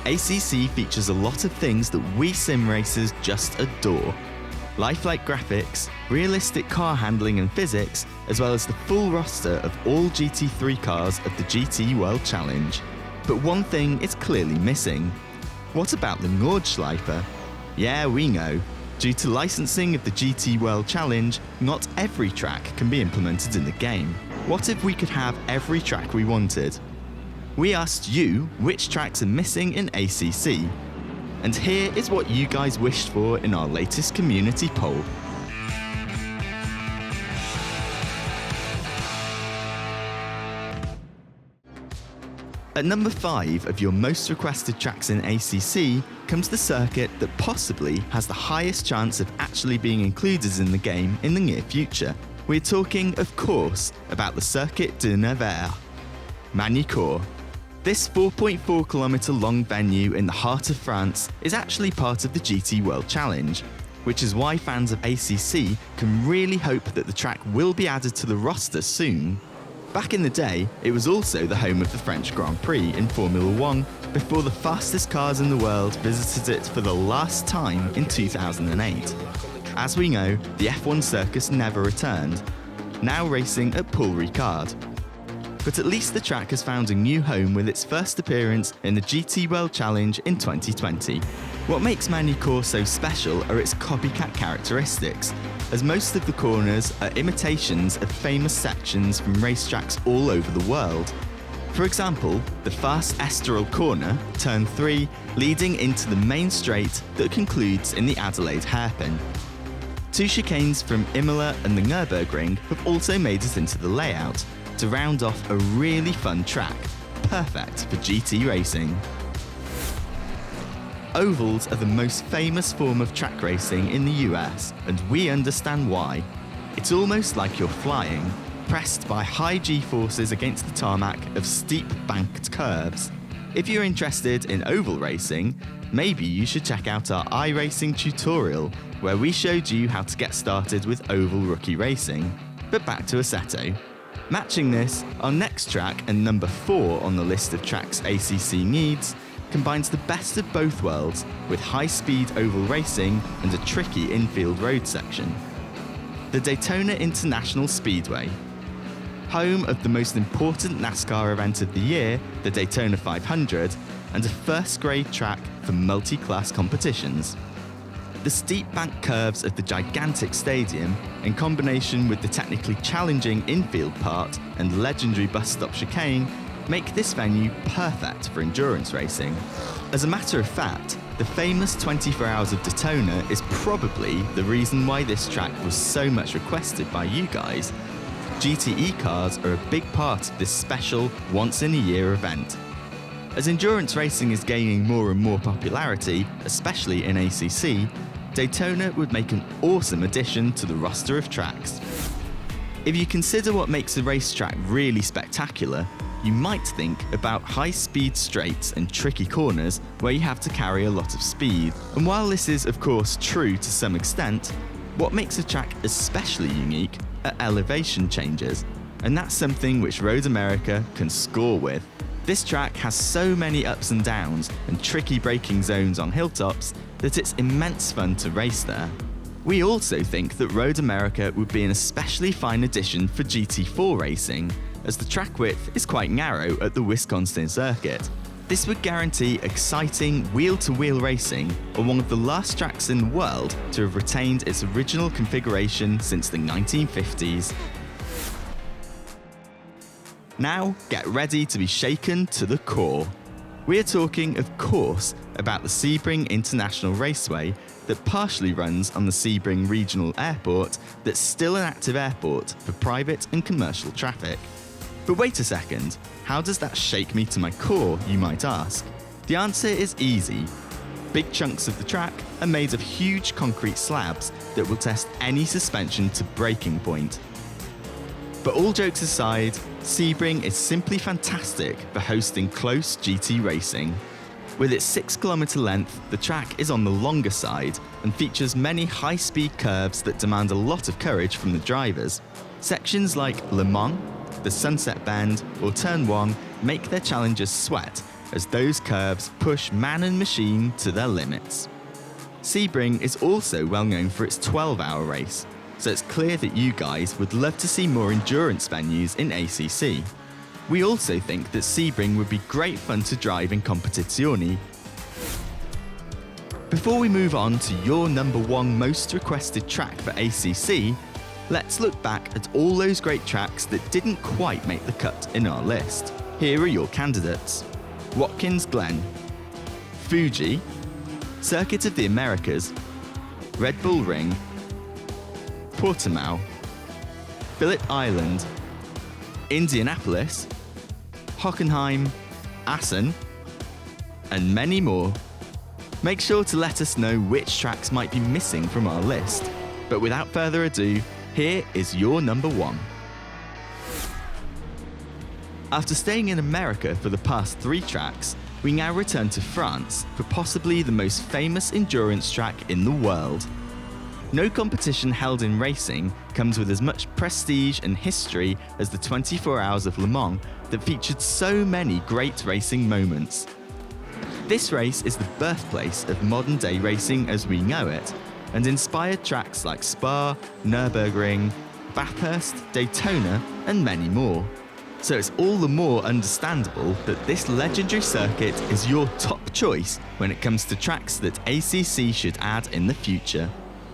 ACC features a lot of things that we sim racers just adore. Lifelike graphics, realistic car handling and physics, as well as the full roster of all GT3 cars of the GT World Challenge. But one thing is clearly missing. What about the Nordschleife? Yeah, we know. Due to licensing of the GT World Challenge, not every track can be implemented in the game. What if we could have every track we wanted? We asked you which tracks are missing in ACC. And here is what you guys wished for in our latest community poll. At number 5 of your most requested tracks in ACC comes the circuit that possibly has the highest chance of actually being included in the game in the near future. We're talking, of course, about the Circuit de Nevers Magny-Cours. This 4.4km long venue in the heart of France is actually part of the GT World Challenge, which is why fans of ACC can really hope that the track will be added to the roster soon. Back in the day, it was also the home of the French Grand Prix in Formula 1 before the fastest cars in the world visited it for the last time in 2008. As we know, the F1 circus never returned, now racing at Paul Ricard. But at least the track has found a new home with its first appearance in the GT World Challenge in 2020. What makes Magny-Cours so special are its copycat characteristics, as most of the corners are imitations of famous sections from racetracks all over the world. For example, the fast Estoril corner, turn 3, leading into the main straight that concludes in the Adelaide hairpin. 2 chicanes from Imola and the Nürburgring have also made it into the layout, to round off a really fun track, perfect for GT racing. Ovals are the most famous form of track racing in the US, and we understand why. It's almost like you're flying, pressed by high G-forces against the tarmac of steep banked curves. If you're interested in oval racing, maybe you should check out our iRacing tutorial, where we showed you how to get started with oval rookie racing. But back to Assetto. Matching this, our next track, and number 4 on the list of tracks ACC needs, combines the best of both worlds with high-speed oval racing and a tricky infield road section. The Daytona International Speedway. Home of the most important NASCAR event of the year, the Daytona 500, and a first-grade track for multi-class competitions. The steep bank curves of the gigantic stadium, in combination with the technically challenging infield part and legendary bus stop chicane, make this venue perfect for endurance racing. As a matter of fact, the famous 24 Hours of Daytona is probably the reason why this track was so much requested by you guys. GTE cars are a big part of this special once-in-a-year event. As endurance racing is gaining more and more popularity, especially in ACC, Daytona would make an awesome addition to the roster of tracks. If you consider what makes a racetrack really spectacular, you might think about high-speed straights and tricky corners where you have to carry a lot of speed. And while this is of course true to some extent, what makes a track especially unique are elevation changes, and that's something which Road America can score with. This track has so many ups and downs and tricky braking zones on hilltops that it's immense fun to race there. We also think that Road America would be an especially fine addition for GT4 racing, as the track width is quite narrow at the Wisconsin circuit. This would guarantee exciting wheel-to-wheel racing on one of the last tracks in the world to have retained its original configuration since the 1950s. Now, get ready to be shaken to the core. We're talking, of course, about the Sebring International Raceway that partially runs on the Sebring Regional Airport that's still an active airport for private and commercial traffic. But wait a second, how does that shake me to my core, you might ask? The answer is easy. Big chunks of the track are made of huge concrete slabs that will test any suspension to breaking point. But all jokes aside, Sebring is simply fantastic for hosting close GT racing. With its 6km length, the track is on the longer side and features many high-speed curves that demand a lot of courage from the drivers. Sections like Le Mans, the Sunset Bend, or Turn 1 make their challengers sweat as those curves push man and machine to their limits. Sebring is also well known for its 12-hour race, so it's clear that you guys would love to see more endurance venues in ACC. We also think that Sebring would be great fun to drive in Competizione. Before we move on to your number one most requested track for ACC, let's look back at all those great tracks that didn't quite make the cut in our list. Here are your candidates: Watkins Glen, Fuji, Circuit of the Americas, Red Bull Ring, Portimao, Phillip Island, Indianapolis, Hockenheim, Assen, and many more. Make sure to let us know which tracks might be missing from our list. But without further ado, here is your number one. After staying in America for the past 3 tracks, we now return to France for possibly the most famous endurance track in the world. No competition held in racing comes with as much prestige and history as the 24 Hours of Le Mans that featured so many great racing moments. This race is the birthplace of modern-day racing as we know it, and inspired tracks like Spa, Nürburgring, Bathurst, Daytona, and many more. So it's all the more understandable that this legendary circuit is your top choice when it comes to tracks that ACC should add in the future.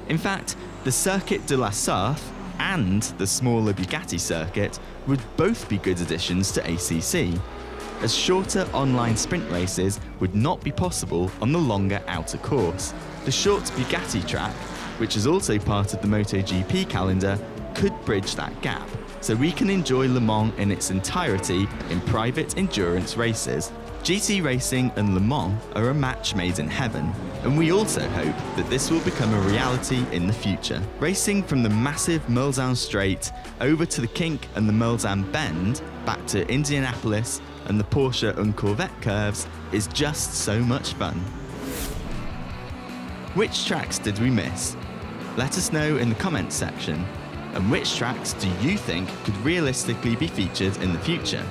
In fact, the Circuit de la Sarthe and the smaller Bugatti circuit would both be good additions to ACC, as shorter online sprint races would not be possible on the longer outer course. The short Bugatti track, which is also part of the MotoGP calendar, could bridge that gap, so we can enjoy Le Mans in its entirety in private endurance races. GT racing and Le Mans are a match made in heaven, and we also hope that this will become a reality in the future. Racing from the massive Mulsanne Straight over to the Kink and the Mulsanne Bend, back to Indianapolis and the Porsche and Corvette curves is just so much fun. Which tracks did we miss? Let us know in the comments section. And which tracks do you think could realistically be featured in the future?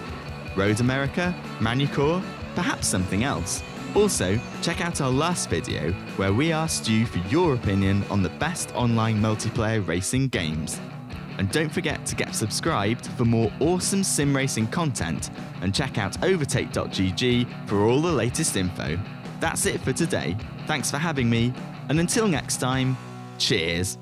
Road America, Magny-Cours, perhaps something else? Also, check out our last video where we asked you for your opinion on the best online multiplayer racing games. And don't forget to get subscribed for more awesome sim racing content, and check out overtake.gg for all the latest info. That's it for today. Thanks for having me, and until next time, cheers!